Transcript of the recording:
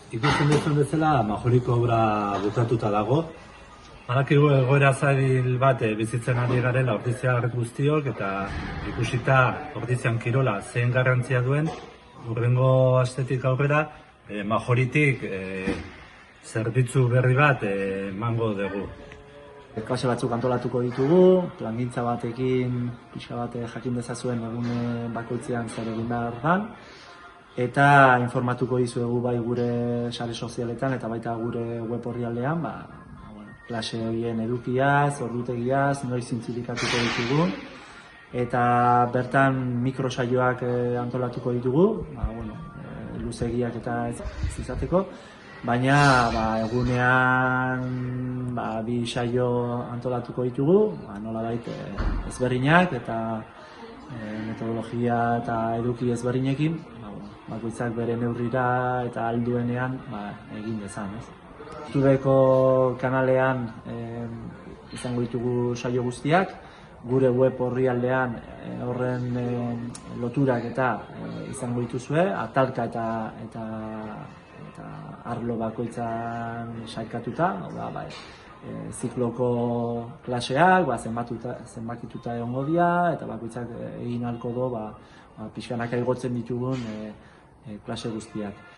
Ikusten duzuen bezala, Majoriko obra bukatuta dago. Badakigu egoera zail bat bizitzen ari garela Ordiziar guztiok, eta ikusita Ordizian kirola zein garrantzia duen, hurrengo astetik aurrera, Majoritik zerbitzu berri bat emango dugu. Klase batzuk antolatuko ditugu, plangintza batekin pixka bat jakin dezazuen egun bakoitzean zer egin behar dan, eta informatuko dizuegu bai gure sare sozialetan eta baita gure web orrialdean, klase horien edukiaz, ordutegiaz, noiz zintzilikatuko ditugu, eta bertan mikrosaioak antolatuko ditugu, luzegiak eta ez izateko, baina egunean bi saio antolatuko ditugu, nolabait ezberdinak eta metodologia eta eduki ezberdinekin, bakoitzak bere neurrira eta alduenean egin dezan. YouTubeko kanalean izango ditugu saio guztiak, gure web orrialdean horren loturak eta izango dituzue, atalka eta arlo bakoitzan sailkatuta, zikloko klaseak zenbakituta egongo dira, eta bakoitzak egin ahalko du pixkanaka igotzen ditugun klase guztiak.